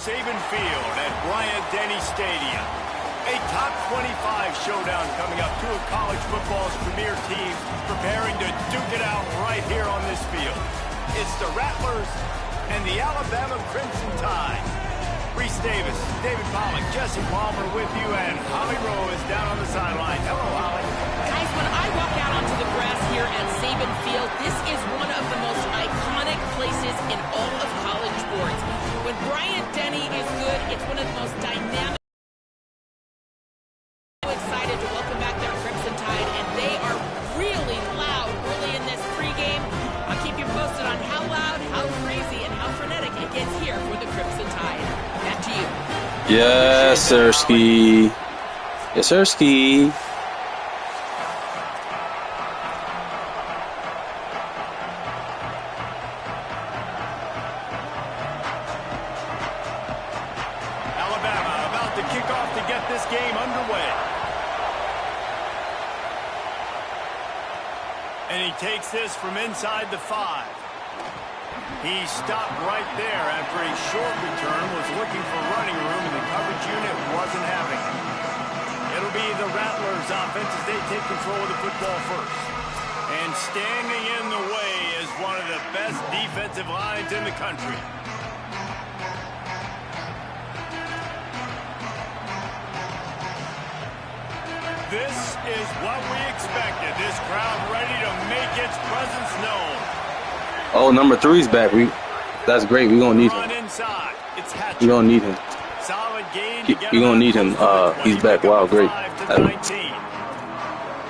Saban Field at Bryant-Denny Stadium. A top 25 showdown coming up. Two of college football's premier teams preparing to duke it out right here on this field. It's the Rattlers and the Alabama Crimson Tide. Reese Davis, David Pollack, Jesse Palmer with you, and Holly Rowe is down on the sideline. Hello, Holly. Guys, when I walk out onto the grass here at Saban Field, this is one of the most iconic places in all of college sports. When Bryant-Denny is good, it's one of the most dynamic. I'm excited to welcome back their Crimson Tide, and they are really loud early in this pregame. I'll keep you posted on how loud, how crazy, and how frenetic it gets here for the Crimson Tide. Back to you. Yes, Sirski. Yes, Sirski. Alabama about to kick off to get this game underway. And he takes this from inside the 5. He stopped right there after a short return, was looking for running room, and the coverage unit wasn't having it. It'll be the Rattlers offense as they take control of the football first. And standing in the way is one of the best defensive lines in the country. This is what we expected. This crowd ready to make its presence known. Oh, number 3's back. That's great. We're gonna need him. We're gonna need him. We're gonna need him. He's back. Wow, great.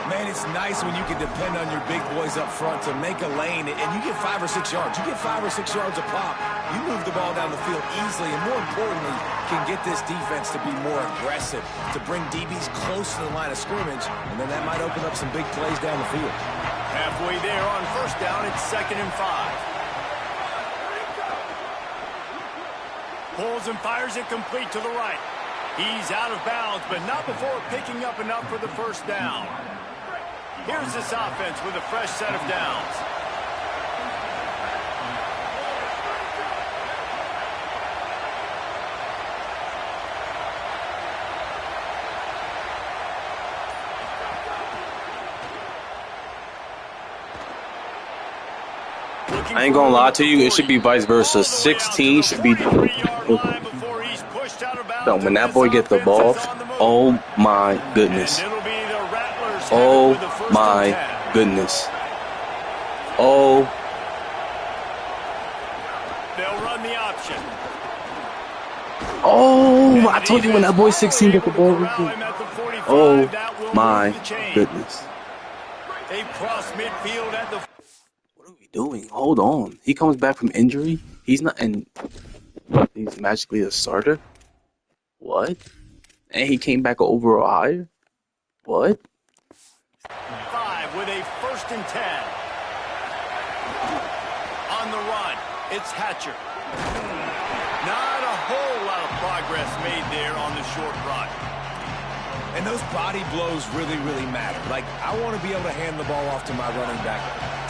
Man, it's nice when you can depend on your big boys up front to make a lane, and you get 5 or 6 yards. You get 5 or 6 yards a pop. You move the ball down the field easily, and more importantly, can get this defense to be more aggressive, to bring DBs close to the line of scrimmage, and then that might open up some big plays down the field. Halfway there on first down, it's 2nd and 5. Pulls and fires it complete to the right. He's out of bounds, but not before picking up enough for the first down. Here's this offense with a fresh set of downs. I ain't gonna lie to you, it should be vice versa. 16 should be. When that boy gets the ball, oh my goodness. Oh my goodness. Oh. They'll run the option. Oh, I told you when that boy 16 got the ball. Oh my goodness. They cross midfield at the. What are we doing? Hold on. He comes back from injury. He's not, and he's magically a starter. What? And he came back over higher? What? 5 with a 1st and 10. On the run, it's Hatcher. Not a whole lot of progress made there on the short run. And those body blows really, really matter. Like, I want to be able to hand the ball off to my running back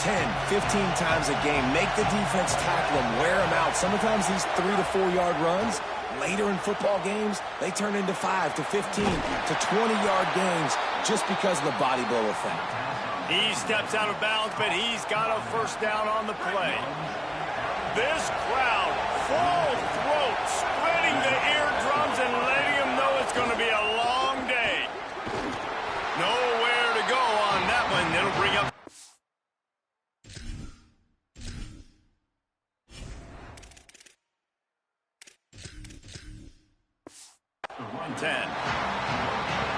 10, 15 times a game. Make the defense tackle them, wear them out. Sometimes these 3 to 4 yard runs, later in football games, they turn into 5 to 15 to 20-yard games just because of the body blow effect. He steps out of bounds, but he's got a first down on the play. This crowd, full throat, splitting the eardrums and letting them know it's going to be a long day. Nowhere to go on that one. It'll bring up. Run 10.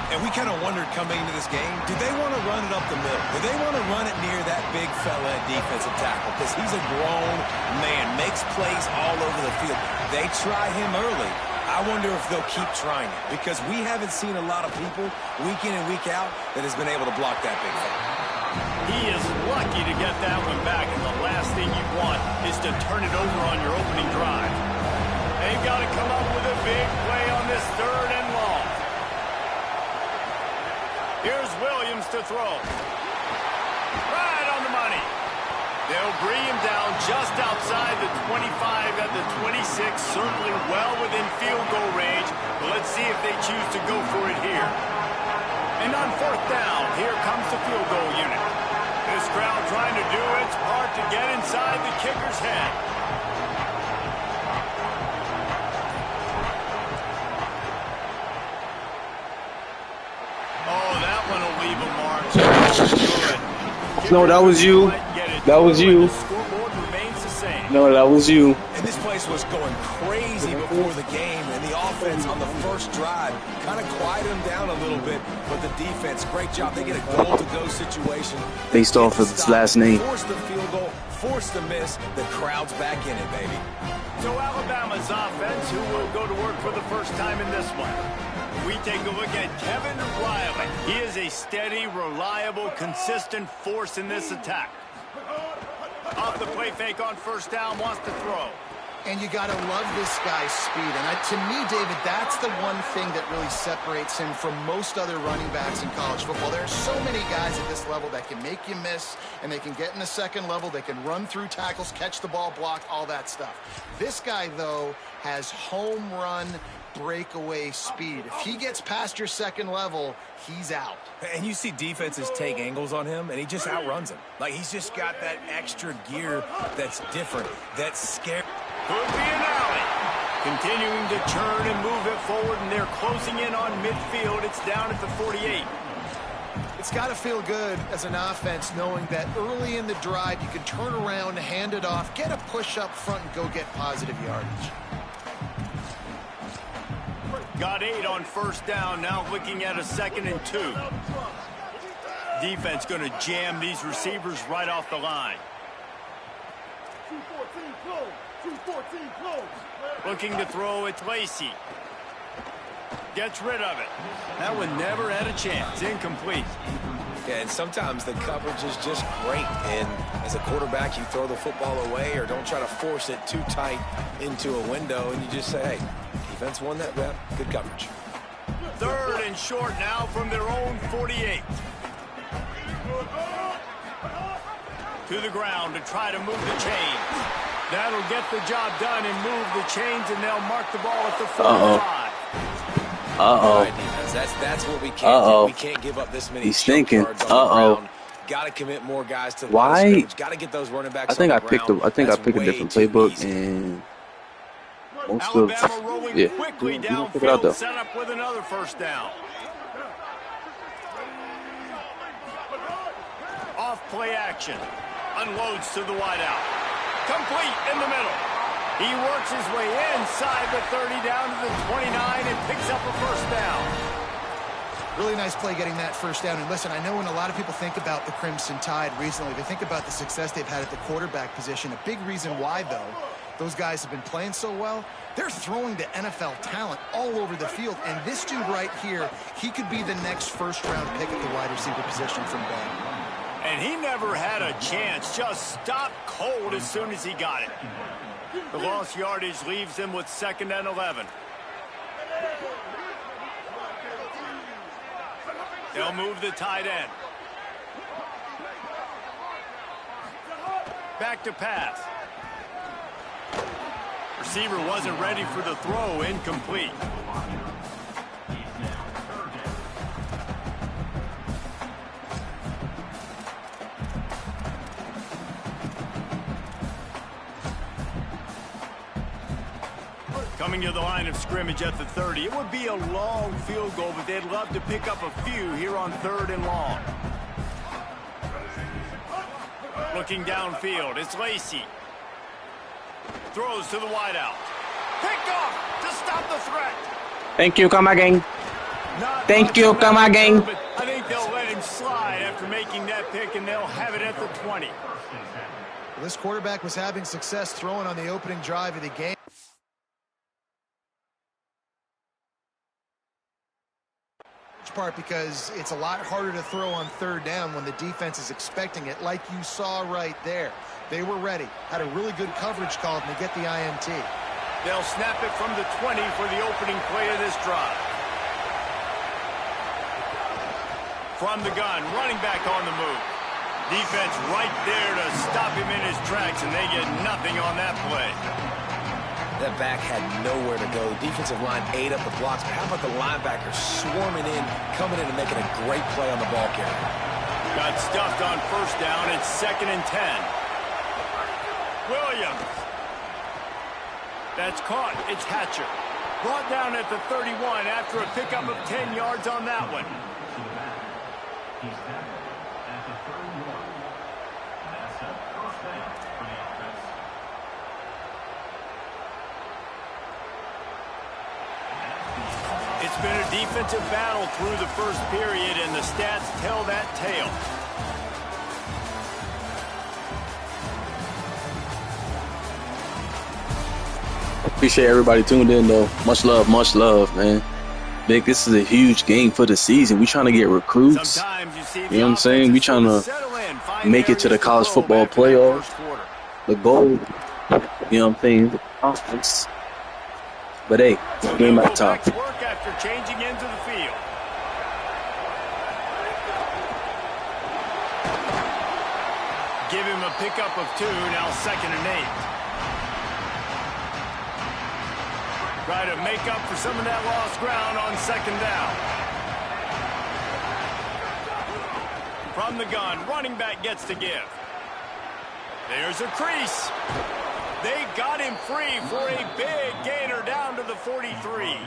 And we kind of wondered coming into this game, do they want to run it up the middle? Do they want to run it near that big fella at defensive tackle? Because he's a grown man, makes plays all over the field. They try him early. I wonder if they'll keep trying it, because we haven't seen a lot of people week in and week out that has been able to block that big fella. He is lucky to get that one back, and the last thing you want is to turn it over on your opening drive. They've got to come up with a big play on this 3rd and long. Here's Williams to throw. Right on the money. They'll bring him down just outside the 25 at the 26, certainly well within field goal range, but let's see if they choose to go for it here. And on fourth down, here comes the field goal unit. This crowd trying to do its part to get inside the kicker's head. Oh, that one will leave a mark. Good. No, that was you. That was you. The scoreboard remains the same. No, that was you. And this place was going crazy before the game, and the offense on the first drive kind of quieted them down a little bit, but the defense, great job. They get a goal-to-go situation. Based off of his last name. Force the field goal, force the miss. The crowd's back in it, baby. So Alabama's offense, who will go to work for the first time in this one. We take a look at Kevin Riley. He is a steady, reliable, consistent force in this attack. Off the play fake on first down, wants to throw. And you got to love this guy's speed. And to me, David, that's the one thing that really separates him from most other running backs in college football. There are so many guys at this level that can make you miss, and they can get in the second level. They can run through tackles, catch the ball, block, all that stuff. This guy, though, has home run breakaway speed. If he gets past your second level, he's out. And you see defenses take angles on him, and he just outruns them. Like, he's just got that extra gear that's different, that's scary. Could be an alley. Continuing to turn and move it forward, and they're closing in on midfield. It's down at the 48. It's got to feel good as an offense knowing that early in the drive you can turn around, hand it off, get a push up front, and go get positive yardage. Got 8 on first down, now looking at a 2nd and 2. Defense going to jam these receivers right off the line. Looking to throw, it's Lacey. Gets rid of it. That one never had a chance. Incomplete. Yeah, and sometimes the coverage is just great. And as a quarterback, you throw the football away or don't try to force it too tight into a window, and you just say, hey, defense won that rep. Good coverage. 3rd and short now from their own 48. To the ground to try to move the chains. That'll get the job done and move the chains, and they'll mark the ball at the 45. That's what we can't do. We can't give up this many. He's thinking. Got to commit more guys to the Why? Got to get those running backs. I think on the ground. I picked a different playbook, and most of Alabama rolling quickly downfield, set up with another first down. Off play action. Unloads to the wideout. Complete in the middle. He works his way inside the 30 down to the 29 and picks up a first down. Really nice play getting that first down. And listen, I know when a lot of people think about the Crimson Tide recently, they think about the success they've had at the quarterback position. A big reason why, though, those guys have been playing so well, they're throwing to NFL talent all over the field. And this dude right here, he could be the next first-round pick at the wide receiver position from Bama. And he never had a chance, just stopped cold as soon as he got it. The lost yardage leaves him with 2nd and 11. They'll move the tight end. Back to pass. Receiver wasn't ready for the throw, incomplete. Coming to the line of scrimmage at the 30. It would be a long field goal, but they'd love to pick up a few here on 3rd and long. Looking downfield, it's Lacey. Throws to the wideout. Picked off to stop the threat. Thank you, come again. Thank you, come again. I think they'll let him slide after making that pick, and they'll have it at the 20. Well, this quarterback was having success throwing on the opening drive of the game. Part because it's a lot harder to throw on 3rd down when the defense is expecting it, like you saw right there. They were ready, had a really good coverage call, and they get the INT. They'll snap it from the 20 for the opening play of this drive. From the gun, running back on the move. Defense right there to stop him in his tracks, and they get nothing on that play. That back had nowhere to go. The defensive line ate up the blocks, but how about the linebackers swarming in, coming in and making a great play on the ball carrier? Got stuffed on first down. It's 2nd and 10. Williams. That's caught. It's Hatcher. Brought down at the 31 after a pickup of 10 yards on that one. It's been a defensive battle through the first period, and the stats tell that tale. Appreciate everybody tuned in, though. Much love, man. Big, this is a huge game for the season. We trying to get recruits. You know what I'm saying? We trying to make it to the college football playoff. The goal, you know what I'm saying, the conference. But hey, game at the top. After changing into the field. Give him a pickup of 2, now 2nd and 8. Try to make up for some of that lost ground on 2nd down. From the gun, running back gets to give. There's a crease. They got him free for a big gainer down to the 43.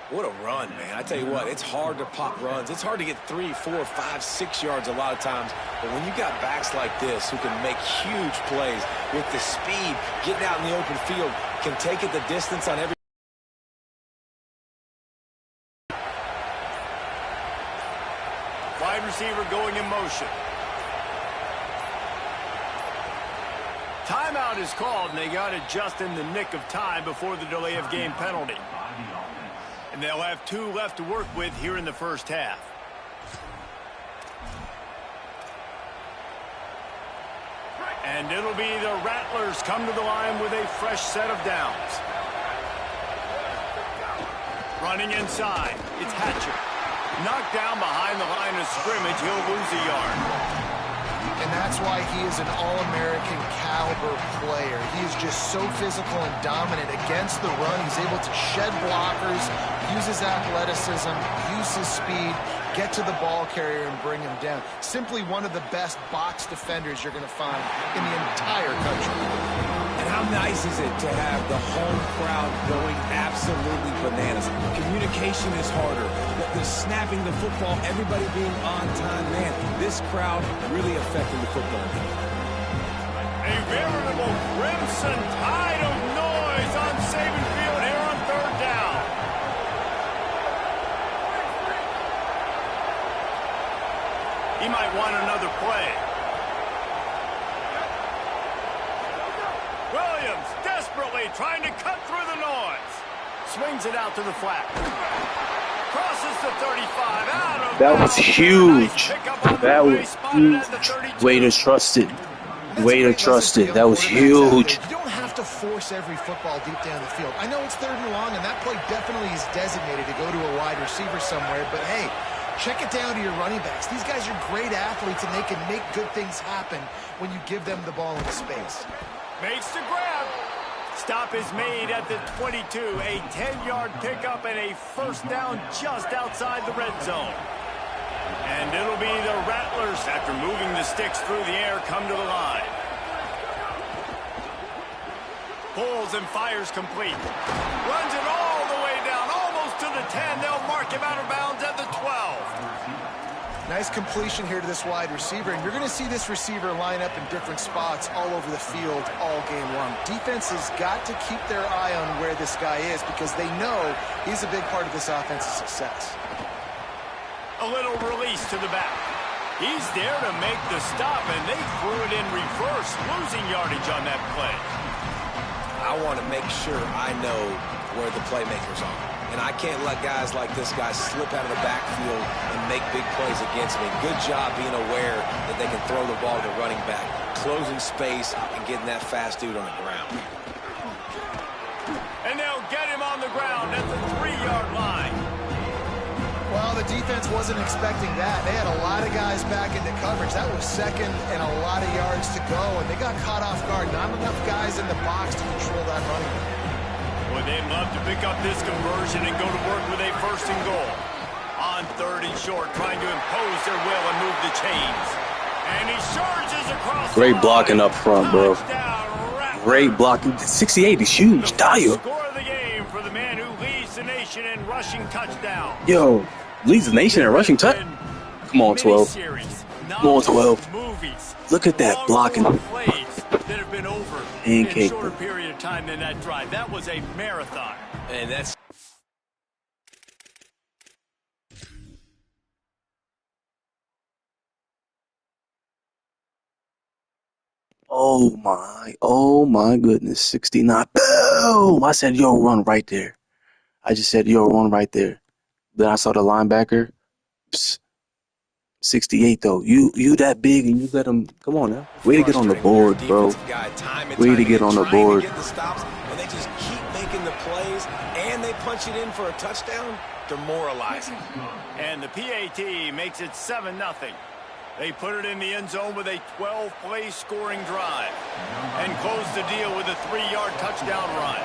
What a run, man. I tell you what, it's hard to pop runs. It's hard to get 3, 4, 5, 6 yards a lot of times. But when you got backs like this who can make huge plays with the speed, getting out in the open field, can take it the distance on every. Wide receiver going in motion. Timeout is called, and they got it just in the nick of time before the delay of game penalty. And they'll have 2 left to work with here in the first half. And it'll be the Rattlers come to the line with a fresh set of downs. Running inside, it's Hatcher. Knocked down behind the line of scrimmage, he'll lose a yard. And that's why he is an All-American caliber player. He is just so physical and dominant against the run. He's able to shed blockers, use his athleticism, use his speed, get to the ball carrier and bring him down. Simply one of the best box defenders you're going to find in the entire country. And how nice is it to have the home crowd going absolutely bananas? Communication is harder. The snapping the football, everybody being on time. Man, this crowd really affecting the football game. A veritable crimson tide of noise on Saban Field here on 3rd down. He might want another play. Williams desperately trying to cut through the noise. Swings it out to the flat. Crosses the 35 out of That was huge. That was huge. Way to trust it. Way to trust it. That was huge. You don't have to force every football deep down the field. I know it's 3rd and long, and that play definitely is designated to go to a wide receiver somewhere, but hey, check it down to your running backs. These guys are great athletes, and they can make good things happen when you give them the ball in space. Makes the grab. Stop is made at the 22. A 10-yard pickup and a first down just outside the red zone. And it'll be the Rattlers, after moving the sticks through the air, come to the line. Pulls and fires complete. Runs it all the way down, almost to the 10. They'll mark him out of bounds at the 12. Nice completion here to this wide receiver, and you're going to see this receiver line up in different spots all over the field all game long. Defense has got to keep their eye on where this guy is because they know he's a big part of this offense's success. A little release to the back. He's there to make the stop, and they threw it in reverse, losing yardage on that play. I want to make sure I know where the playmakers are. And I can't let guys like this guy slip out of the backfield and make big plays against me. Good job being aware that they can throw the ball to the running back, closing space and getting that fast dude on the ground. And they'll get him on the ground at the 3-yard line. Well, the defense wasn't expecting that. They had a lot of guys back into coverage. That was second and a lot of yards to go, and they got caught off guard. Not enough guys in the box to control that running game. Boy, they'd love to pick up this conversion and go to work with a 1st and goal. On 3rd and short, trying to impose their will and move the chains. And he charges across. Great blocking up front, bro. Great blocking. 68 is huge. Dyer. Score of the game for the man who leads the nation in rushing touchdown. Yo, leads the nation in rushing touchdown. Come on, 12. Come on, 12. Look at that blocking. Plays that have been over in a shorter Pancake. period of time than that drive. That was a marathon. And that's Oh my goodness. 69. Boom! I said, yo, run right there. I just said, yo, run right there. Then I saw the linebacker. Psst. 68 though. You that big and you let him. Come on now. Way to get on the board, bro. Way to get on the board. And they just keep making the plays, and they punch it in for a touchdown. Demoralizing. And the PAT makes it 7-0. They put it in the end zone with a 12-play scoring drive and close the deal with a 3-yard touchdown run.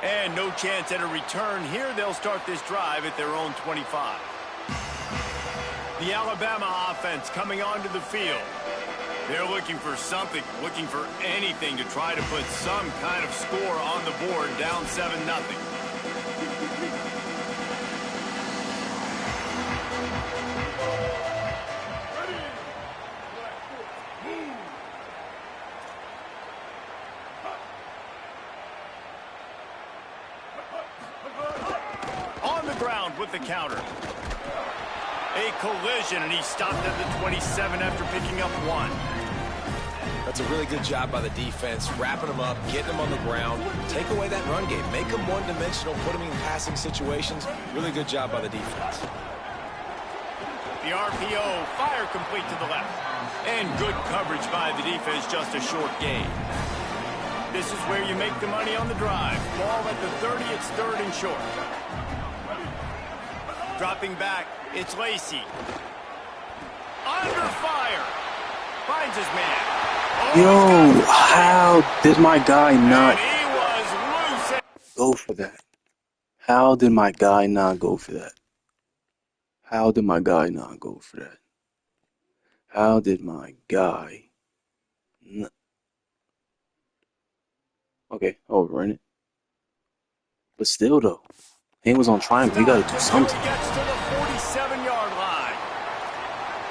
And no chance at a return here. They'll start this drive at their own 25. The Alabama offense coming onto the field. They're looking for something, looking for anything to try to put some kind of score on the board, down 7-0. On the ground with the counter. A collision, and he stopped at the 27 after picking up 1. That's a really good job by the defense, wrapping them up, getting them on the ground, take away that run game, make them one-dimensional, put them in passing situations. Really good job by the defense. The RPO, fire complete to the left. And good coverage by the defense, just a short gain. This is where you make the money on the drive. Ball at the 30, it's 3rd and short. Dropping back, it's Lacey. Under fire. Finds his man. Yo, how did my guy not And he was loose. go for that? How did my guy not go for that? How did my guy not go for that? How did my guy not... Okay, I'll run it. But still, though, he was on triangle. You got to do something. He gets to the 47-yard line.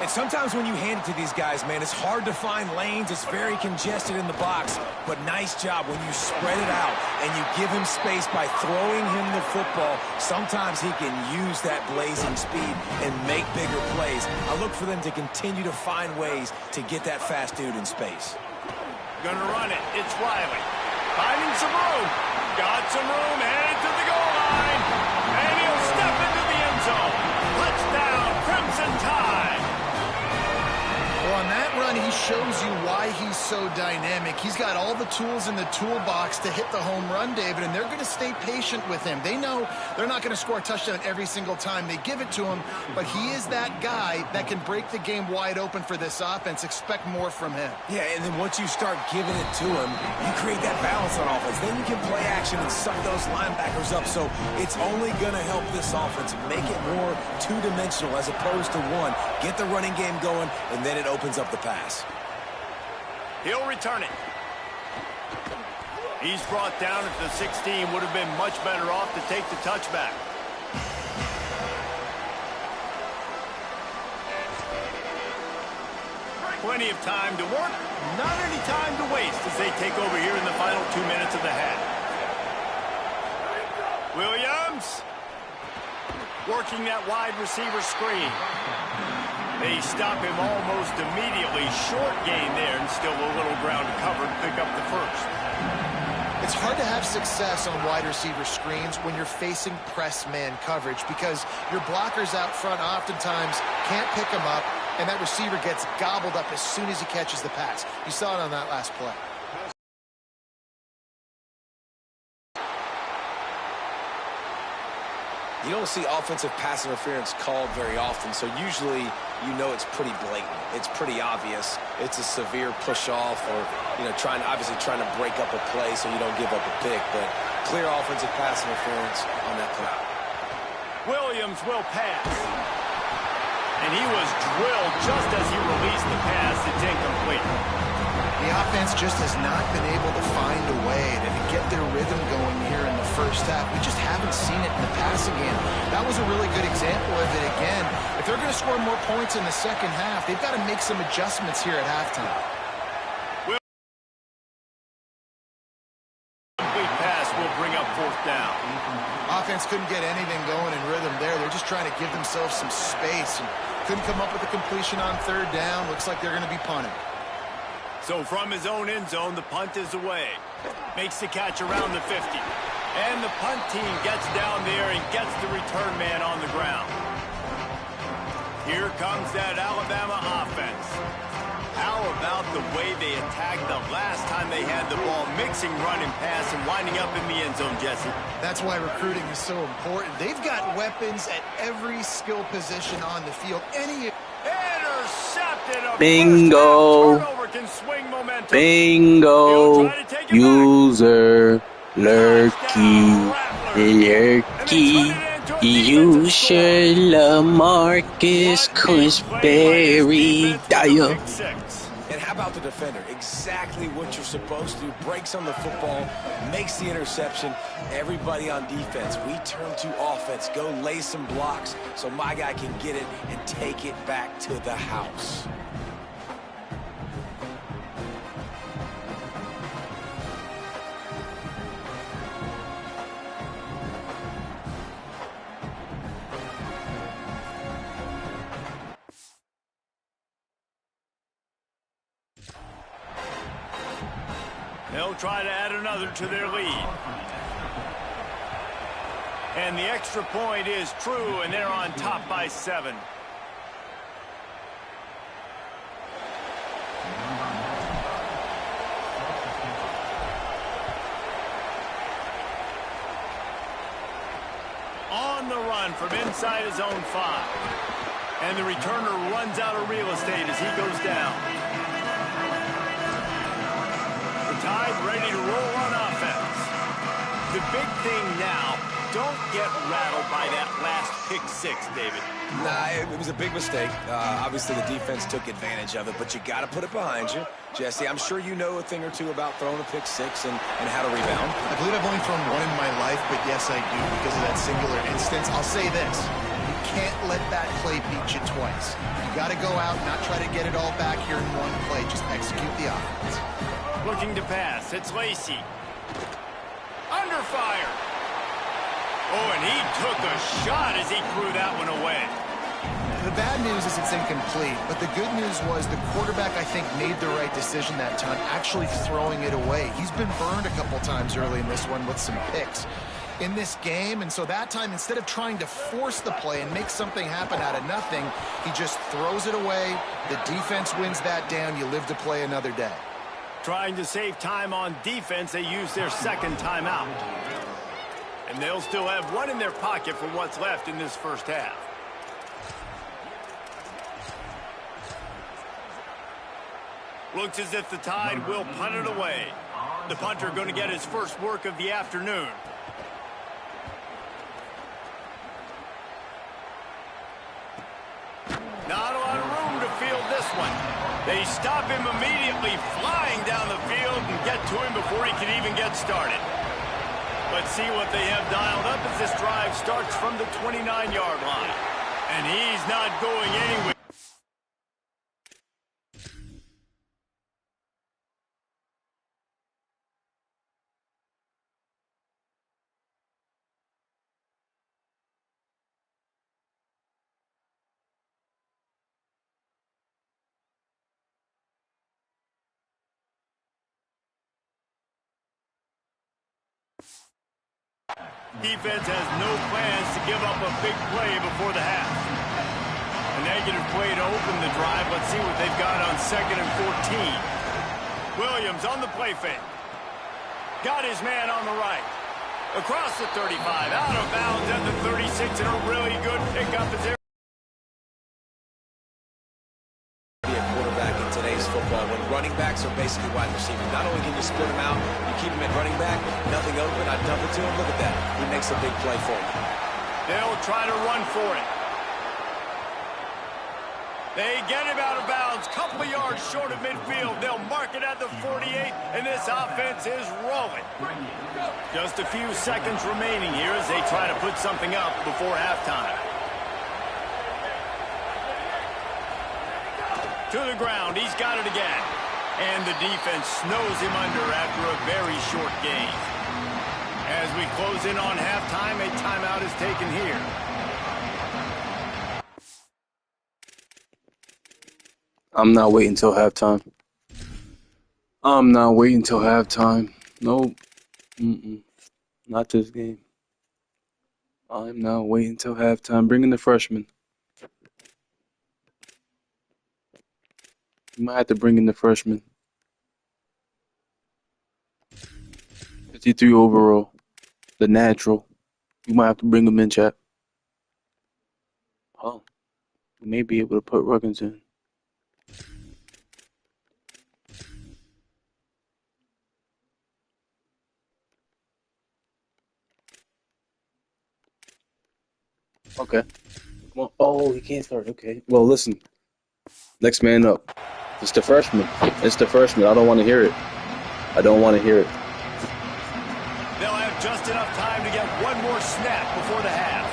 And sometimes when you hand it to these guys, man, it's hard to find lanes. It's very congested in the box. But nice job when you spread it out and you give him space by throwing him the football. Sometimes he can use that blazing speed and make bigger plays. I look for them to continue to find ways to get that fast dude in space. Gonna run it. It's Riley. Finding some room. Got some room. Headed to the goal line. And he'll step into the end zone. Touchdown, Crimson Tide. Well, on that run, he shows you why he's so dynamic. He's got all the tools in the toolbox to hit the home run, David, and they're going to stay patient with him. They know they're not going to score a touchdown every single time they give it to him, but he is that guy that can break the game wide open for this offense. Expect more from him. Yeah, and then once you start giving it to him, you create that balance on offense. Then you can play action and suck those linebackers up. So it's only going to help this offense make it more two-dimensional as opposed to one. Get the running game going, and then it opens up the pass. He'll return it. He's brought down at the 16. Would have been much better off to take the touchback. Plenty of time to work, not any time to waste as they take over here in the final 2 minutes of the half. Williams working that wide receiver screen. They stop him almost immediately. Short gain there and still a little ground to cover to pick up the first. It's hard to have success on wide receiver screens when you're facing press man coverage because your blockers out front oftentimes can't pick them up, and that receiver gets gobbled up as soon as he catches the pass. You saw it on that last play. You don't see offensive pass interference called very often, so usually you know it's pretty blatant. It's pretty obvious. It's a severe push-off or, obviously trying to break up a play so you don't give up a pick, but clear offensive pass interference on that play. Williams will pass. And he was drilled just as he released the pass. It's incomplete. The offense just has not been able to find a way to get their rhythm going here in the first half. We just haven't seen it in the passing game. That was a really good example of it again. If they're going to score more points in the second half, they've got to make some adjustments here at halftime. Complete pass will bring up fourth down. Offense couldn't get anything going in rhythm there. They're just trying to give themselves some space and couldn't come up with a completion on third down. Looks like they're going to be punting. So from his own end zone, the punt is away. Makes the catch around the 50. And the punt team gets down there and gets the return man on the ground. Here comes that Alabama offense. How about the way they attacked the last time they had the ball, mixing run and pass and winding up in the end zone, Jesse? That's why recruiting is so important. They've got weapons at every skill position on the field. Intercepted. Bingo. Can swing momentum. Bingo. User lurky. You should love Marcus Queensberry. Dyer. And how about the defender? Exactly what you're supposed to. Breaks on the football, makes the interception. Everybody on defense, we turn to offense. Go lay some blocks so my guy can get it and take it back to the house. They'll try to add another to their lead. And the extra point is true, and they're on top by 7. On the run from inside his own 5. And the returner runs out of real estate as he goes down. Tide ready to roll on offense. The big thing now, don't get rattled by that last pick-6, David. Nah, it was a big mistake. Obviously, the defense took advantage of it, but you got to put it behind you. Jesse, I'm sure you know a thing or two about throwing a pick-6 and how to rebound. I believe I've only thrown one in my life, but yes, I do because of that singular instance. I'll say this. You can't let that play beat you twice. You got to go out and not try to get it all back here in one play. Just execute the offense. Looking to pass. It's Lacey. Under fire. Oh, and he took a shot as he threw that one away. The bad news is it's incomplete, but the good news was the quarterback, I think, made the right decision that time, actually throwing it away. He's been burned a couple times early in this one with some picks in this game, and so that time, instead of trying to force the play and make something happen out of nothing, he just throws it away. The defense wins that down. You live to play another day. Trying to save time on defense, they use their second timeout. And they'll still have one in their pocket for what's left in this first half. Looks as if the Tide will punt it away. The punter going to get his first work of the afternoon. Not a lot of room to field this one. They stop him immediately, flying down the field and get to him before he can even get started. Let's see what they have dialed up as this drive starts from the 29-yard line. And he's not going anywhere. Defense has no plans to give up a big play before the half. A negative play to open the drive. Let's see what they've got on 2nd and 14. Williams on the play fake. Got his man on the right. Across the 35, out of bounds at the 36, and a really good pickup as there. Be a quarterback in today's football when running backs are basically wide receivers. Not only can you split them out, you keep them at running back, nothing open, I dump it to him. Look at that. He makes a big play for him. They'll try to run for it. They get him out of bounds, couple of yards short of midfield. They'll mark it at the 48, and this offense is rolling. Just a few seconds remaining here as they try to put something up before halftime. To the ground, he's got it again. And the defense snows him under after a very short game. As we close in on halftime, a timeout is taken here. I'm not waiting until halftime. I'm not waiting until halftime. Nope. Not this game. I'm not waiting until halftime. Bring in the freshman. You might have to bring in the freshman. 53 overall. The natural. You might have to bring him in, chat. Oh. We may be able to put Ruggins in. Okay. Come on. Oh, he can't start. Okay. Well, listen. Next man up. It's the freshman. It's the freshman. I don't want to hear it. I don't want to hear it. They'll have just enough time to get one more snap before the half.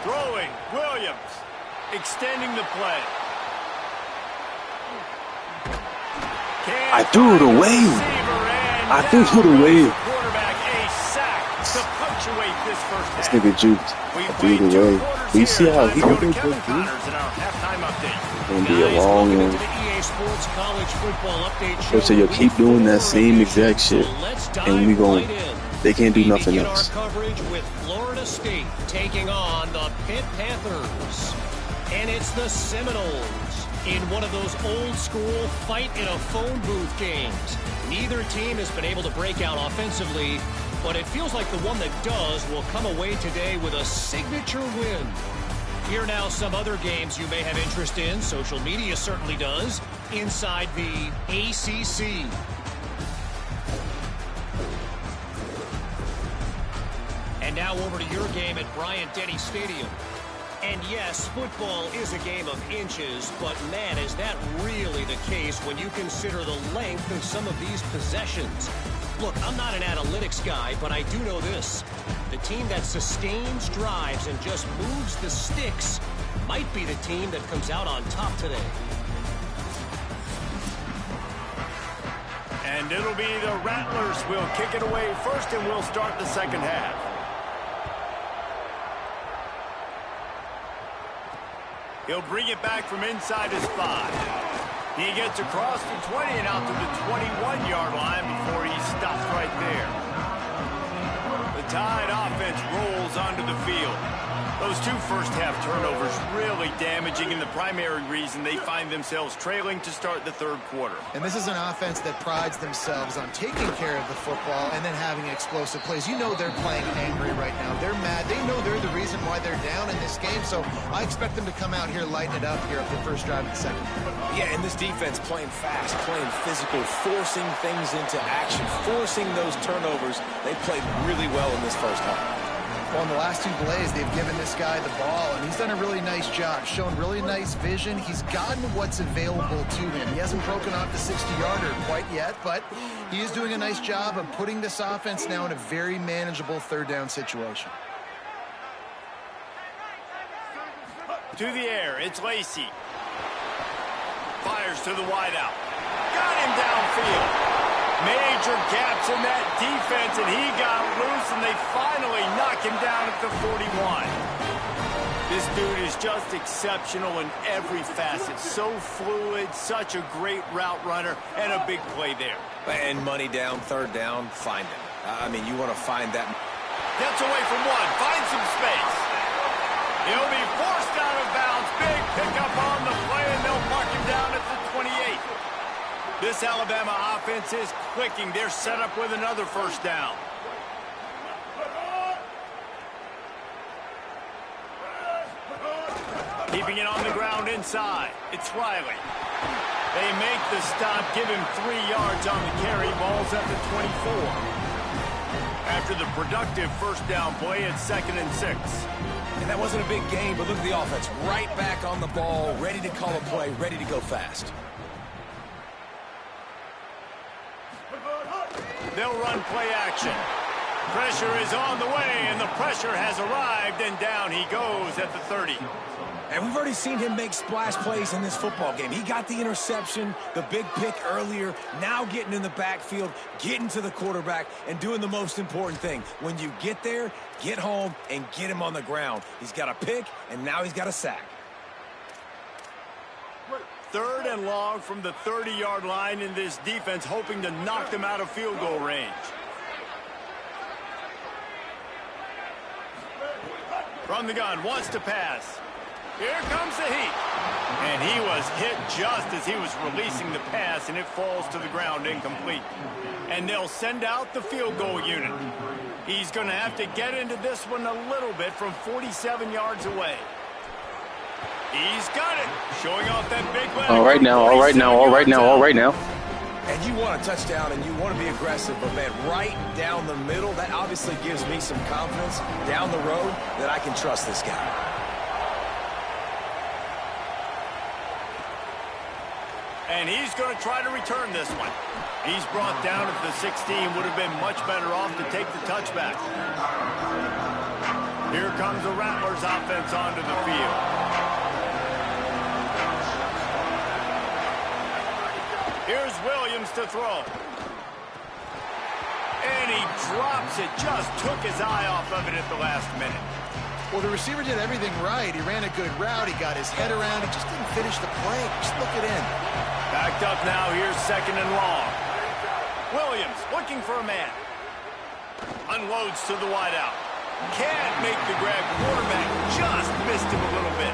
Throwing. Williams. Extending the play. I threw it away. I threw it away. This nigga juked. I threw it away. But you see how he did it? It's gonna be a long one. So you'll keep doing that same exact shit, and we gon' they can't do nothing else. Coverage with Florida State taking on the Pitt Panthers, and it's the Seminoles in one of those old school fight in a phone booth games. Neither team has been able to break out offensively, but it feels like the one that does will come away today with a signature win. Here now some other games you may have interest in. Social media certainly does. Inside the ACC. And now over to your game at Bryant-Denny Stadium. And yes, football is a game of inches, but man, is that really the case when you consider the length of some of these possessions. Look, I'm not an analytics guy, but I do know this. The team that sustains drives and just moves the sticks might be the team that comes out on top today. And it'll be the Rattlers. We'll kick it away first, and we'll start the second half. He'll bring it back from inside his 5. He gets across the 20 and out to the 21-yard line before he's stopped right there. The Tide offense rolls onto the field. Those two first-half turnovers really damaging, and the primary reason they find themselves trailing to start the third quarter. And this is an offense that prides themselves on taking care of the football and then having explosive plays. You know they're playing angry right now. They're mad. They know they're the reason why they're down in this game, so I expect them to come out here, lighten it up here at the first drive of the second. Yeah, and this defense playing fast, playing physical, forcing things into action, forcing those turnovers. They played really well in this first half. Well, in the last two plays, they've given this guy the ball, and he's done a really nice job, shown really nice vision. He's gotten what's available to him. He hasn't broken off the 60-yarder quite yet, but he is doing a nice job of putting this offense now in a very manageable third down situation. To the air, it's Lacey. Fires to the wideout. Got him downfield. Major gaps in that defense, and he got loose, and they finally knock him down at the 41. This dude is just exceptional in every facet. So fluid, such a great route runner, and a big play there. And money down, third down, find him. I mean, you want to find that. Gets away from one, finds some space. He'll be forced out of bounds. Big pickup on the play, and they'll mark him down at the 28. This Alabama offense is clicking. They're set up with another first down. Keeping it on the ground inside. It's Riley. They make the stop, give him 3 yards on the carry. Ball's at the 24. After the productive first down play, it's 2nd and 6. And that wasn't a big game, but look at the offense. Right back on the ball, ready to call a play, ready to go fast. They'll run play action. Pressure is on the way, and the pressure has arrived, and down he goes at the 30. And we've already seen him make splash plays in this football game. He got the interception, the big pick earlier, now getting in the backfield, getting to the quarterback, and doing the most important thing. When you get there, get home, and get him on the ground. He's got a pick, and now he's got a sack. 3rd and long from the 30-yard line, in this defense hoping to knock them out of field goal range. From the gun, wants to pass. Here comes the heat. And he was hit just as he was releasing the pass, and it falls to the ground incomplete. And they'll send out the field goal unit. He's going to have to get into this one a little bit from 47 yards away. He's got it. Showing off that big leg. All right now, all right now, all right now, all right now. And you want a touchdown, and you want to be aggressive, but, man, right down the middle, that obviously gives me some confidence down the road that I can trust this guy. And he's going to try to return this one. He's brought down at the 16. Would have been much better off to take the touchback. Here comes the Rattlers offense onto the field. Here's Williams to throw. And he drops it. Just took his eye off of it at the last minute. Well, the receiver did everything right. He ran a good route. He got his head around. He just didn't finish the play. Just look it in. Backed up now. Here's 2nd and long. Williams looking for a man. Unloads to the wideout. Can't make the grab. Quarterback just missed him a little bit.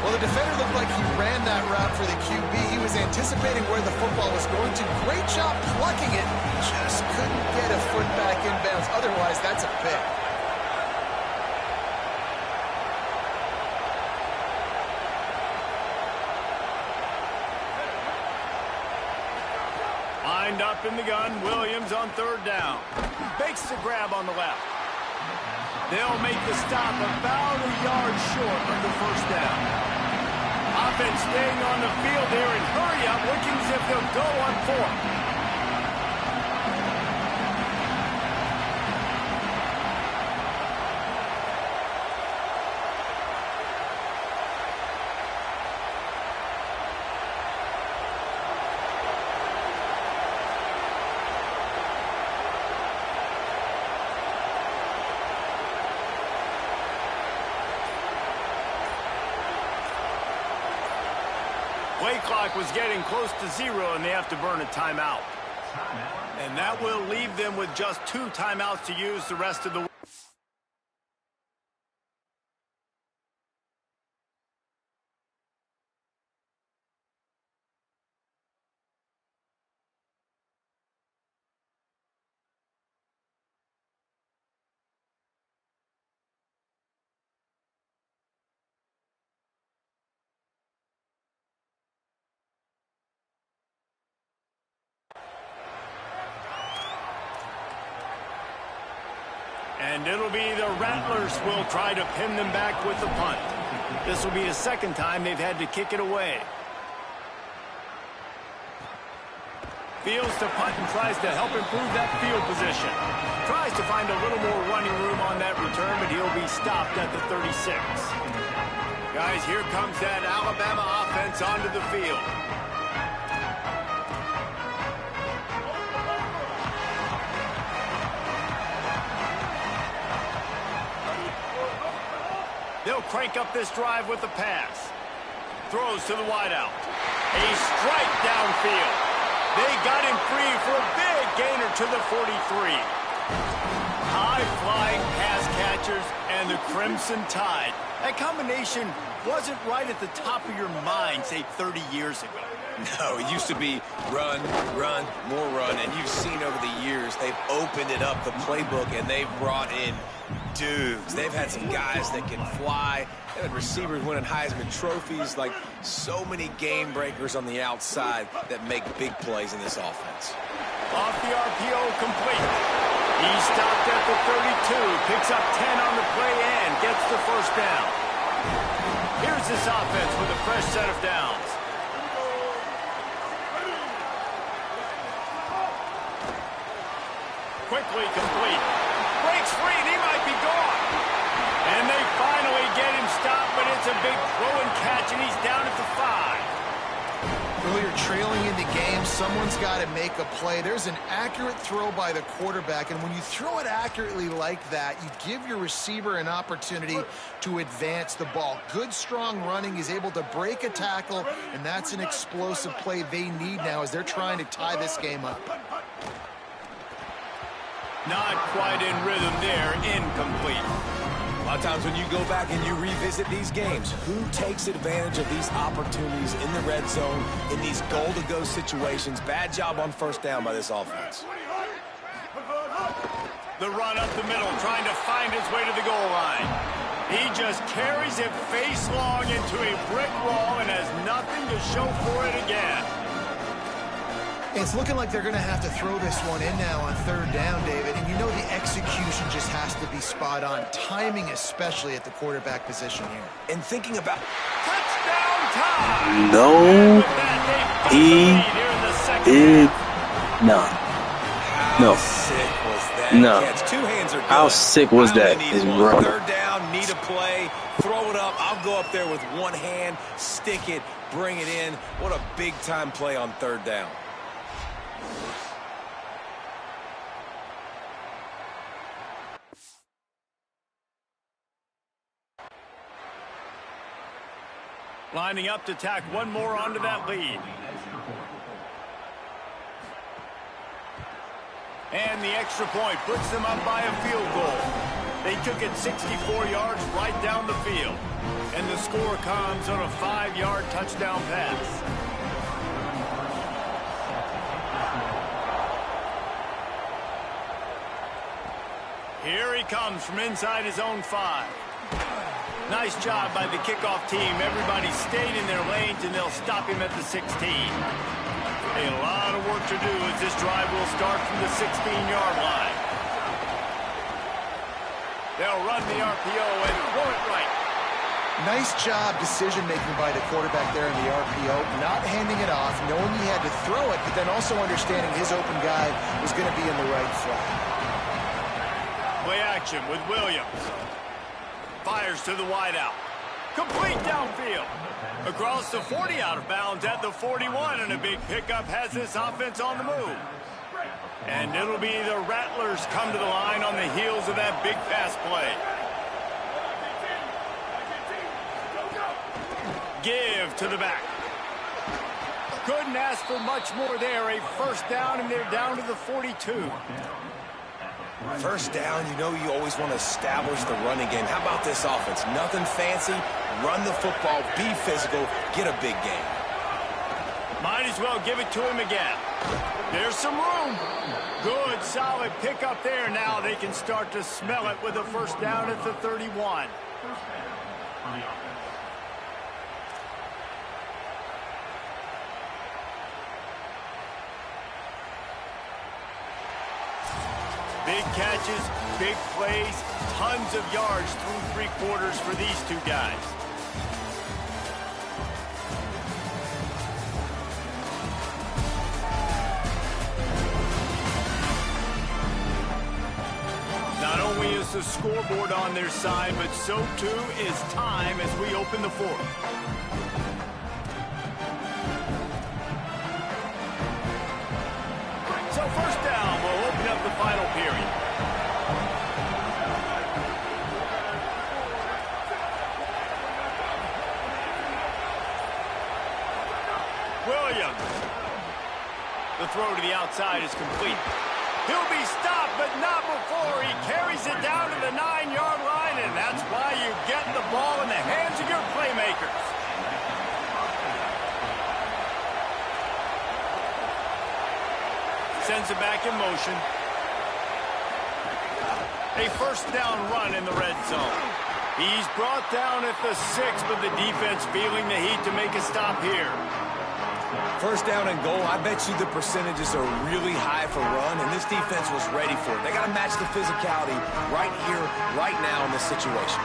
Well, the defender looked like he ran that route for the QB. He was anticipating where the football was going to. Great job plucking it. Just couldn't get a foot back inbounds. Otherwise, that's a pick. Lined up in the gun. Williams on 3rd down. Makes the grab on the left. They'll make the stop about a yard short of the 1st down. Offense staying on the field there and hurry up, looking as if they'll go on 4th. Play clock was getting close to 0, and they have to burn a timeout. And that will leave them with just 2 timeouts to use the rest of the way. And it'll be the Rattlers will try to pin them back with the punt. This will be the 2nd time they've had to kick it away. Fields to punt and tries to help improve that field position. Tries to find a little more running room on that return, but he'll be stopped at the 36. Guys, here comes that Alabama offense onto the field. They'll crank up this drive with the pass. Throws to the wideout. A strike downfield. They got him free for a big gainer to the 43. High-flying pass catchers and the Crimson Tide. That combination wasn't right at the top of your mind, say, 30 years ago. No, it used to be run, run, more run, and you've seen over the years they've opened it up, the playbook, and they've brought in dudes. They've had some guys that can fly. They've had receivers winning Heisman trophies, like so many game breakers on the outside that make big plays in this offense. Off the RPO, complete. He stopped at the 32, picks up 10 on the play and gets the first down. Here's this offense with a fresh set of downs. Quickly complete. Breaks free and he might be gone. And they finally get him stopped, but it's a big throw and catch and he's down at the 5. Earlier trailing in the game, someone's got to make a play. There's an accurate throw by the quarterback, and when you throw it accurately like that, you give your receiver an opportunity to advance the ball. Good, strong running. He's able to break a tackle, and that's an explosive play they need now as they're trying to tie this game up. Not quite in rhythm there, incomplete. A lot of times when you go back and you revisit these games, who takes advantage of these opportunities in the red zone, in these goal-to-go situations? Bad job on first down by this offense. The run up the middle, trying to find his way to the goal line. He just carries it face long into a brick wall and has nothing to show for it again. It's looking like they're going to have to throw this one in now on third down, David. And you know the execution just has to be spot on. Timing especially at the quarterback position here. And thinking about... Touchdown time! No, he did not. How sick was that catch? Two hands are good. How sick was that? Is right. Third down, need a play, throw it up. I'll go up there with one hand, stick it, bring it in. What a big-time play on third down. Lining up to tack one more onto that lead. And the extra point puts them up by a field goal. They took it 64 yards right down the field. And the score comes on a 5-yard touchdown pass. Here he comes from inside his own 5. Nice job by the kickoff team. Everybody stayed in their lanes, and they'll stop him at the 16. A lot of work to do as this drive will start from the 16-yard line. They'll run the RPO and throw it right. Nice job decision-making by the quarterback there in the RPO, not handing it off, knowing he had to throw it, but then also understanding his open guy was going to be in the right flat. Play action with Williams. Fires to the wideout. Complete downfield. Across the 40, out of bounds at the 41, and a big pickup has this offense on the move. And it'll be the Rattlers come to the line on the heels of that big pass play. Give to the back. Couldn't ask for much more there. A first down, and they're down to the 42. First down, you know you always want to establish the running game. How about this offense? Nothing fancy. Run the football, be physical, get a big game. Might as well give it to him again. There's some room. Good, solid pickup there. Now they can start to smell it with a first down at the 31. Big catches, big plays, tons of yards through three quarters for these two guys. Not only is the scoreboard on their side, but so too is time as we open the fourth. So first down will open up the final period. Williams. The throw to the outside is complete. He'll be stopped, but not before he carries it down to the 9-yard line, and that's why you get the ball in the hands of your playmakers. Sends it back in motion. A first down run in the red zone. He's brought down at the 6, but the defense feeling the heat to make a stop here. First down and goal, I bet you the percentages are really high for run, and this defense was ready for it. They got to match the physicality right here, right now in this situation.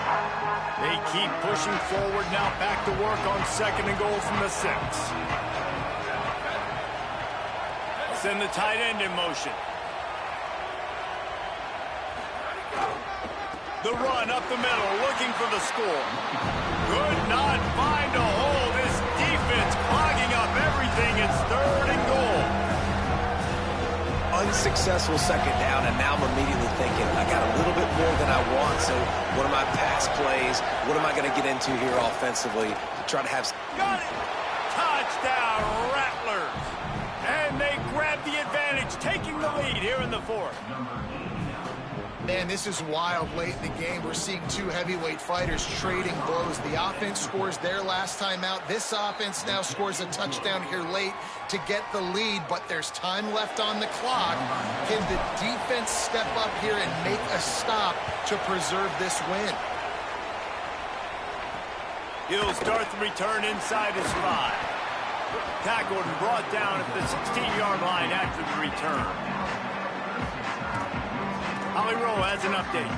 They keep pushing forward now, back to work on second and goal from the 6. Send the tight end in motion. The run up the middle, looking for the score. Could not find a hole. This defense clogging up everything. It's third and goal. Unsuccessful second down, and now I'm immediately thinking, I got a little bit more than I want, so what are my pass plays? What am I going to get into here offensively to try to have... Got it! Touchdown, Rattlers! And they grab the advantage, taking the lead here in the 4th. Man, this is wild late in the game. We're seeing two heavyweight fighters trading blows. The offense scores their last time out. This offense now scores a touchdown here late to get the lead, but there's time left on the clock. Can the defense step up here and make a stop to preserve this win? He'll start the return inside his 5. Tackled and brought down at the 16-yard line after the return. Holly Rowe has an update.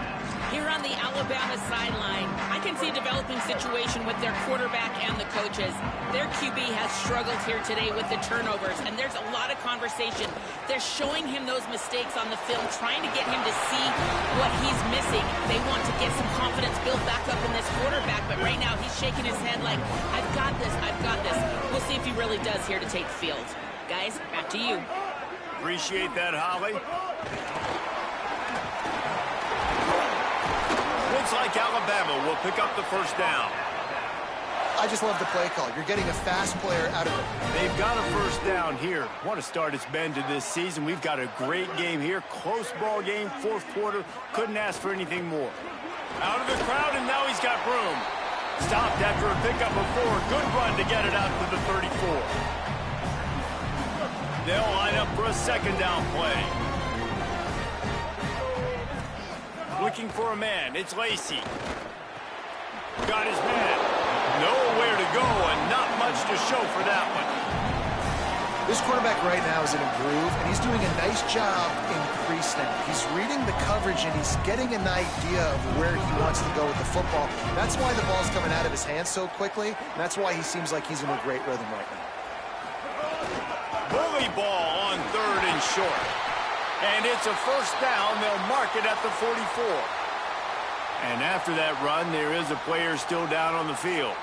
Here on the Alabama sideline, I can see a developing situation with their quarterback and the coaches. Their QB has struggled here today with the turnovers, and there's a lot of conversation. They're showing him those mistakes on the film, trying to get him to see what he's missing. They want to get some confidence built back up in this quarterback, but right now he's shaking his head like, I've got this, I've got this. We'll see if he really does here to take the field. Guys, back to you. Appreciate that, Holly. Looks like Alabama will pick up the first down. I just love the play call. You're getting a fast player out of it. They've got a first down here. Want to start its bend to this season. We've got a great game here. Close ball game, 4th quarter. Couldn't ask for anything more. Out of the crowd, and now he's got room. Stopped after a pickup of 4. Good run to get it out to the 34. They'll line up for a second down play. Looking for a man. It's Lacey. Got his man. Nowhere to go and not much to show for that one. This quarterback right now is in a groove, and he's doing a nice job in pre-snap. He's reading the coverage, and he's getting an idea of where he wants to go with the football. That's why the ball's coming out of his hands so quickly, and that's why he seems like he's in a great rhythm right now. Bully ball on 3rd and short. And it's a first down. They'll mark it at the 44. And after that run, there is a player still down on the field.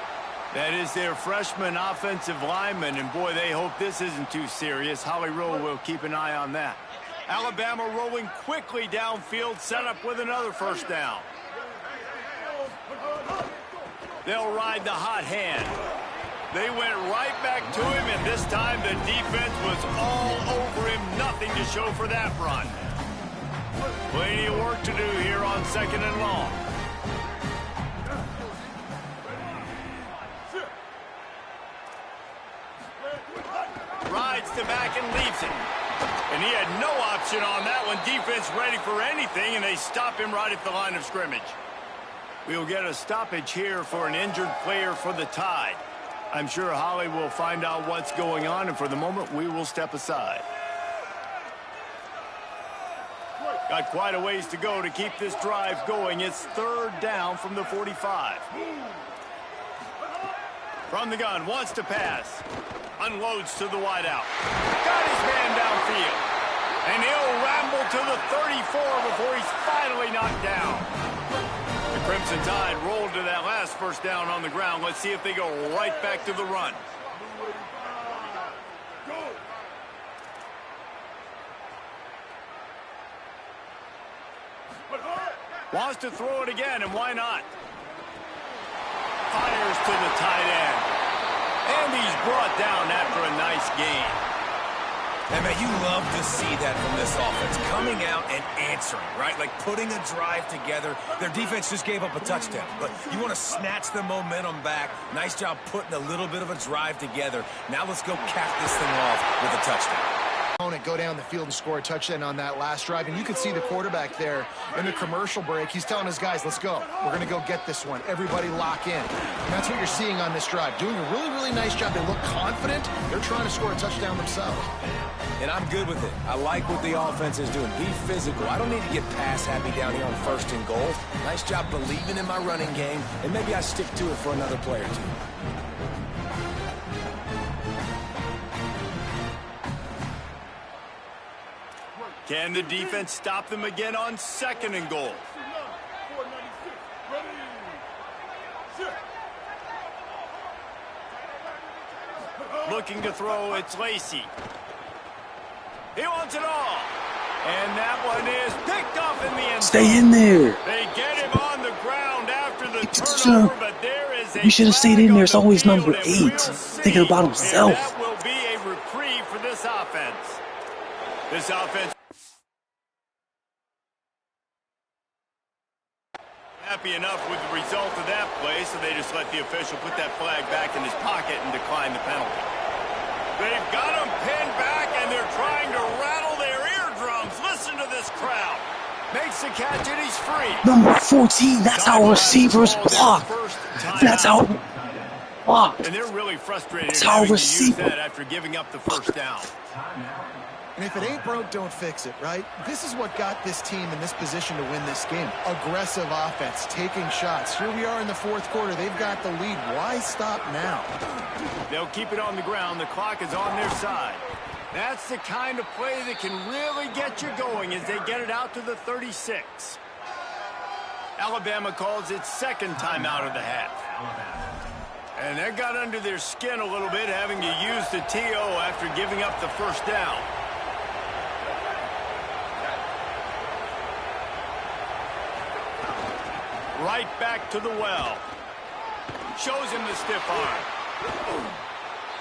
That is their freshman offensive lineman, and boy, they hope this isn't too serious. Holly Rowe will keep an eye on that. Alabama rolling quickly downfield, set up with another first down. They'll ride the hot hand. They went right back to him, and this time the defense was all over him. Nothing to show for that run. Plenty of work to do here on 2nd and long. Rides to back and leaves it. And he had no option on that one. Defense ready for anything, and they stop him right at the line of scrimmage. We'll get a stoppage here for an injured player for the Tide. I'm sure Holly will find out what's going on, and for the moment, we will step aside. Got quite a ways to go to keep this drive going. It's 3rd down from the 45. From the gun, wants to pass. Unloads to the wideout. Got his man downfield. And he'll ramble to the 34 before he's finally knocked down. The Crimson Tide rolled to that last first down on the ground. Let's see if they go right back to the run. Wants to throw it again, and why not? Fires to the tight end. And he's brought down after a nice gain. And, man, you love to see that from this offense. Coming out and answering, right? Like putting a drive together. Their defense just gave up a touchdown. But you want to snatch the momentum back. Nice job putting a little bit of a drive together. Now let's go cap this thing off with a touchdown. Go down the field and score a touchdown on that last drive. And you can see the quarterback there in the commercial break. He's telling his guys, let's go. We're going to go get this one. Everybody lock in. And that's what you're seeing on this drive. Doing a really, really nice job. They look confident. They're trying to score a touchdown themselves. And I'm good with it. I like what the offense is doing. Be physical. I don't need to get pass happy down here on 1st and goal. Nice job believing in my running game, and maybe I stick to it for another play or two. Can the defense stop them again on 2nd and goal? Looking to throw, it's Lacey. He wants it all. And that one is picked off in the end zone. Stay in there. They get him on the ground after the turnover, but there is a You should have stayed in there. It's always number 8. Thinking about himself. And that will be a reprieve for this offense. This offense happy enough with the result of that play, so they just let the official put that flag back in his pocket and decline the penalty. They've got him pinned back, and they're trying to rattle their eardrums. Listen to this crowd. Makes the catch, and he's free. Number 14, that's how receivers block. That's how block. And they're really frustrated That's how having to use receiver. that after giving up the first down. And if it ain't broke, don't fix it, right? This is what got this team in this position to win this game. Aggressive offense, taking shots. Here we are in the 4th quarter. They've got the lead. Why stop now? They'll keep it on the ground. The clock is on their side. That's the kind of play that can really get you going as they get it out to the 36. Alabama calls its 2nd timeout of the half. And that got under their skin a little bit, having to use the TO after giving up the first down. Right back to the well. Shows him the stiff arm.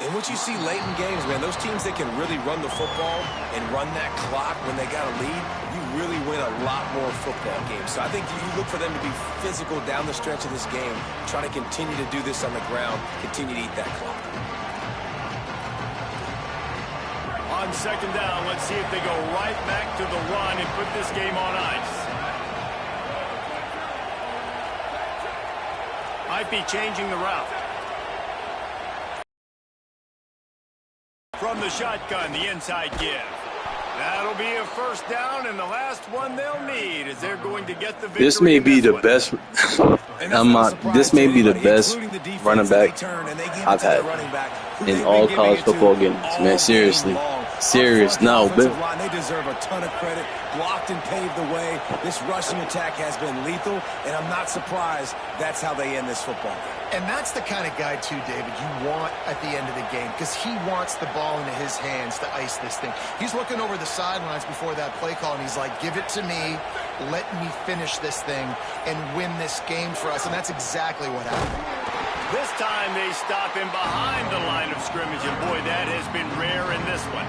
And what you see late in games, man, those teams that can really run the football and run that clock when they got a lead, you really win a lot more football games. So I think you look for them to be physical down the stretch of this game, try to continue to do this on the ground, continue to eat that clock. On 2nd down, let's see if they go right back to the run and put this game on ice. Might be changing the route. From the shotgun, the inside give. That'll be a first down, and the last one they'll need as they're going to get the victory. This may be the best. This may be the best running back I've had in all college football games. Man, seriously. Serious. No, but they deserve a ton of credit. Blocked and paved the way. This rushing attack has been lethal, and I'm not surprised that's how they end this football game. And that's the kind of guy, too, David, you want at the end of the game, because he wants the ball into his hands to ice this thing. He's looking over the sidelines before that play call, and he's like, give it to me, let me finish this thing and win this game for us, and that's exactly what happened. This time they stop him behind the line of scrimmage, and boy, that has been rare in this one.